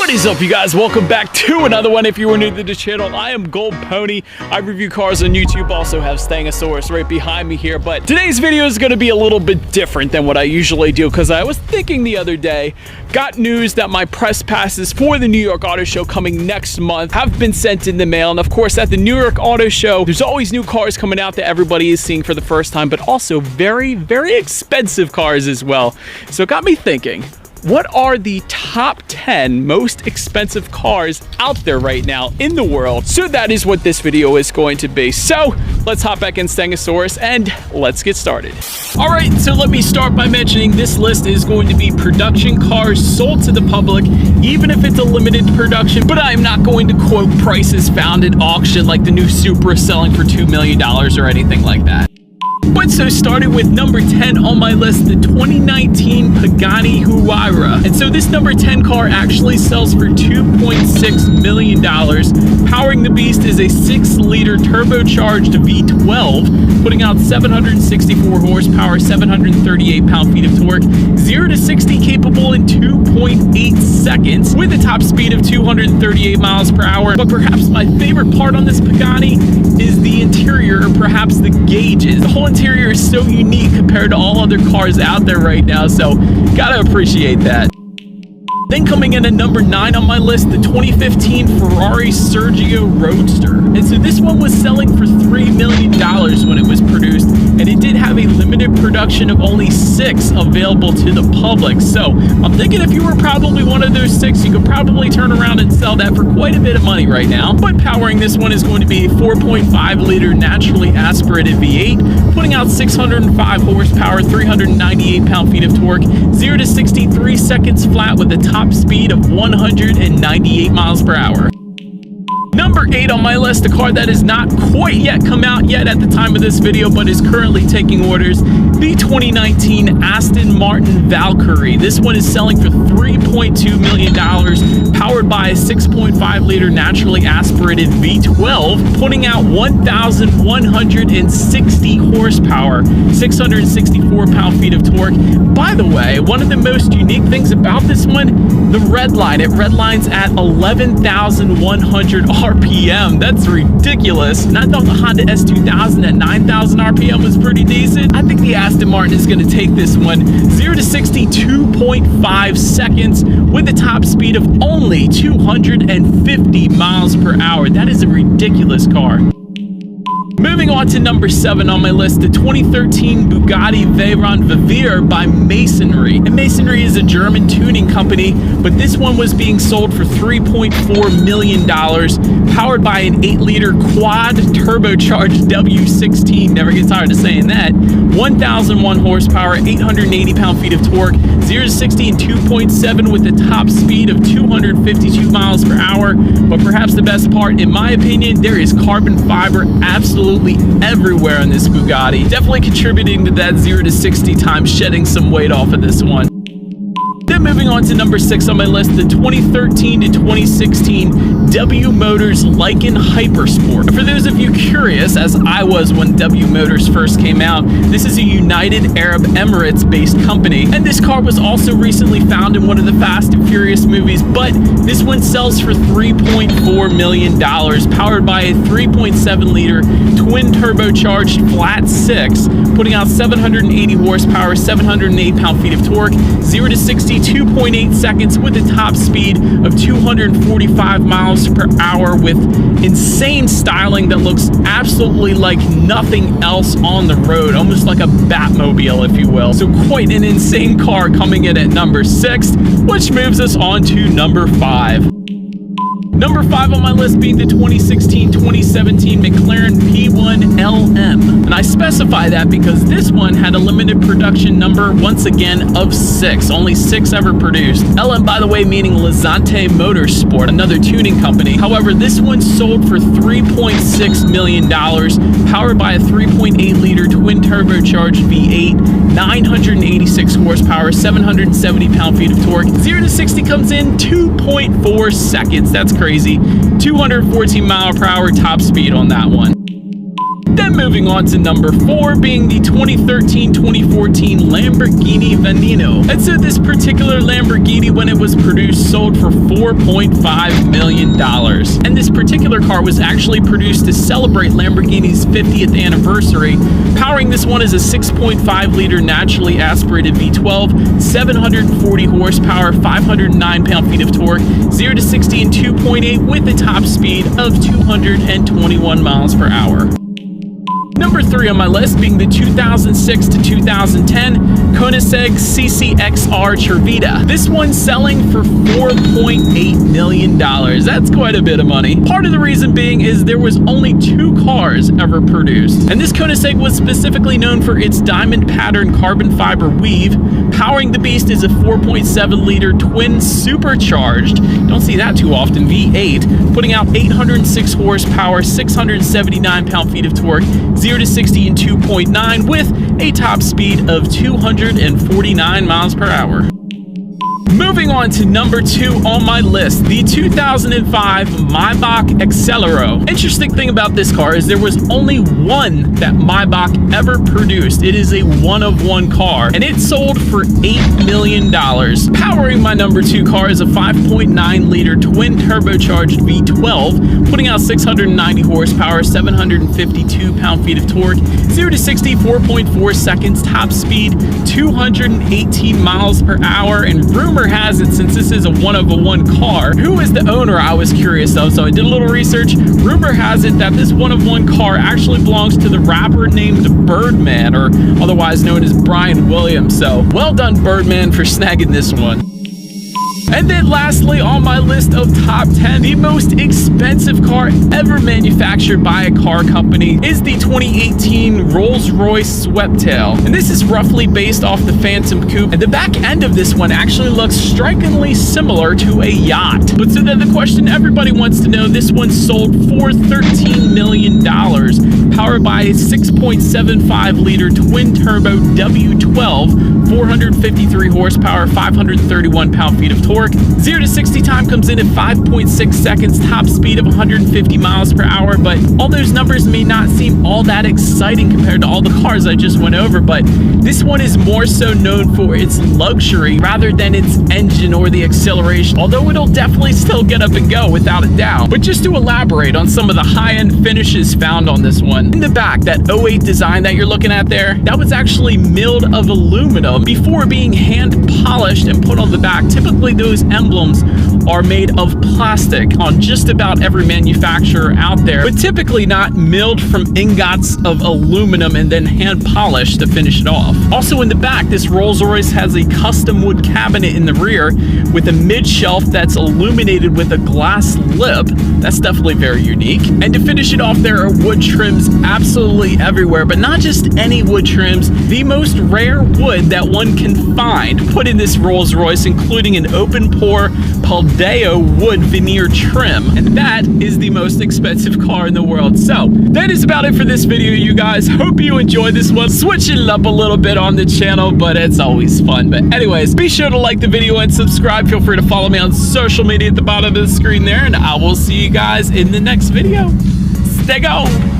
What is up, you guys? Welcome back to another one. If you are new to the channel, I am Gold Pony. I review cars on YouTube, also have Stangosaurus right behind me here. But today's video is going to be a little bit different than what I usually do, because I was thinking the other day, got news that my press passes for the New York Auto Show coming next month have been sent in the mail. And of course, at the New York Auto Show, there's always new cars coming out that everybody is seeing for the first time, but also very, very expensive cars as well. So it got me thinking, what are the top 10 most expensive cars out there right now in the world? So that is what this video is going to be. So let's hop back in Stangosaurus and let's get started. All right, so let me start by mentioning this list is going to be production cars sold to the public, even if it's a limited production, but I am not going to quote prices found at auction like the new Supra selling for $2 million or anything like that. But so starting with number 10 on my list, the 2019 Pagani Huayra. And so this number 10 car actually sells for $2.6 million. Powering the beast is a 6-liter turbocharged V12, putting out 764 horsepower, 738 pound-feet of torque, 0 to 60 capable in 2.8 seconds, with a top speed of 238 miles per hour. But perhaps my favorite part on this Pagani is the interior, or perhaps the gauges. The whole interior is so unique compared to all other cars out there right now, so gotta appreciate that. Then coming in at number 9 on my list, the 2015 Ferrari Sergio Roadster. And so this one was selling for $3 million when it was produced, and it did have a limited production of only 6 available to the public. So I'm thinking if you were probably one of those 6, you could probably turn around and sell that for quite a bit of money right now. But powering this one is going to be a 4.5-liter naturally aspirated V8, putting out 605 horsepower, 398 pound-feet of torque, 0 to 63 seconds flat with a top speed of 198 miles per hour. Number 8 on my list, a car that has not quite yet come out yet at the time of this video, but is currently taking orders, the 2019 Aston Martin Valkyrie. This one is selling for $3.2 million, powered by a 6.5-liter naturally aspirated V12, putting out 1,160 horsepower, 664 pound-feet of torque. By the way, one of the most unique things about this one, the red line. It redlines at 11,100 RPM. That's ridiculous. And I thought the Honda S2000 at 9,000 RPM was pretty decent. I think the Aston Martin is going to take this one 0 to 60 2.5 seconds with a top speed of only 250 miles per hour. That is a ridiculous car. Moving on to number 7 on my list, the 2013 Bugatti Veyron Vivier by Masonry. And Masonry is a German tuning company, but this one was being sold for $3.4 million, powered by an 8-liter quad turbocharged W16, never get tired of saying that, 1,001 horsepower, 880 pound-feet of torque, 0 to 60 in 2.7 with a top speed of 252 miles per hour. But perhaps the best part, in my opinion, there is carbon fiber absolutely everywhere in this Bugatti, definitely contributing to that 0 to 60 time shedding some weight off of this one. Then moving on to number 6 on my list, the 2013 to 2016 W Motors Lykan Hypersport. For those of you curious, as I was when W Motors first came out, this is a United Arab Emirates based company, and this car was also recently found in one of the Fast and Furious movies, but this one sells for $3.4 million, powered by a 3.7-liter twin turbocharged flat 6, putting out 780 horsepower, 708 pound-feet of torque, 0 to 60 2.8 seconds with a top speed of 245 miles per hour, with insane styling that looks absolutely like nothing else on the road, almost like a Batmobile, if you will. So quite an insane car coming in at number 6, which moves us on to number 5. Number 5 on my list being the 2016-2017 McLaren P1 LM. And I specify that because this one had a limited production number, once again, of 6. Only 6 ever produced. LM, by the way, meaning Lazzante Motorsport, another tuning company. However, this one sold for $3.6 million, powered by a 3.8-liter twin turbocharged V8, 986 horsepower, 770 pound-feet of torque. 0 to 60 comes in 2.4 seconds. That's crazy. 214 mile per hour top speed on that one. Then moving on to number 4, being the 2013-2014 Lamborghini Veneno. And so this particular Lamborghini, when it was produced, sold for $4.5 million. And this particular car was actually produced to celebrate Lamborghini's 50th anniversary. Powering this one is a 6.5-liter naturally aspirated V12, 740 horsepower, 509 pound-feet of torque, 0 to 60 in 2.8 with a top speed of 221 miles per hour. Number 3 on my list being the 2006 to 2010 Koenigsegg CC-XR Cervita. This one's selling for $4.8 million. That's quite a bit of money. Part of the reason being is there was only 2 cars ever produced. And this Koenigsegg was specifically known for its diamond pattern carbon fiber weave. Powering the beast is a 4.7-liter twin supercharged, don't see that too often, V8, putting out 806 horsepower, 679 pound-feet of torque, 0 to 60 in 2.9 with a top speed of 249 miles per hour. Moving on to number 2 on my list, the 2005 Maybach Exelero. Interesting thing about this car is there was only one that Maybach ever produced. It is a one-of-one car, and it sold for $8 million. Powering my number 2 car is a 5.9-liter twin turbocharged V12, putting out 690 horsepower, 752 pound-feet of torque, 0 to 60, 4.4 seconds, top speed 218 miles per hour, and rumor has it, since this is a one-of-one car, who is the owner I was curious of, so I did a little research. Rumor has it that this one-of-one car actually belongs to the rapper named Birdman, or otherwise known as Brian Williams, so well done Birdman for snagging this one. And then lastly on my list of top 10, the most expensive car ever manufactured by a car company is the 2018 Rolls-Royce Sweptail. And this is roughly based off the Phantom Coupe. And the back end of this one actually looks strikingly similar to a yacht. But so then the question everybody wants to know, this one sold for $13 million, powered by a 6.75-liter twin-turbo W12, 453 horsepower, 531 pound-feet of torque. 0 to 60 time comes in at 5.6 seconds, top speed of 150 miles per hour. But all those numbers may not seem all that exciting compared to all the cars I just went over, but this one is more so known for its luxury rather than its engine or the acceleration, although it'll definitely still get up and go without a doubt. But just to elaborate on some of the high-end finishes found on this one, in the back, that 08 design that you're looking at there, that was actually milled of aluminum before being hand polished and put on the back. Typically those emblems are made of plastic on just about every manufacturer out there, but typically not milled from ingots of aluminum and then hand polished to finish it off. Also in the back, this Rolls-Royce has a custom wood cabinet in the rear with a mid-shelf that's illuminated with a glass lip. That's definitely very unique. And to finish it off, there are wood trims absolutely everywhere, but not just any wood trims, the most rare wood that one can find put in this Rolls-Royce, including an open-pore Paldeo wood veneer trim, and that is the most expensive car in the world. So that is about it for this video, you guys. Hope you enjoyed this one. Switching it up a little bit on the channel, but it's always fun. But anyways, be sure to like the video and subscribe. Feel free to follow me on social media at the bottom of the screen there, and I will see you guys in the next video. Stay gone.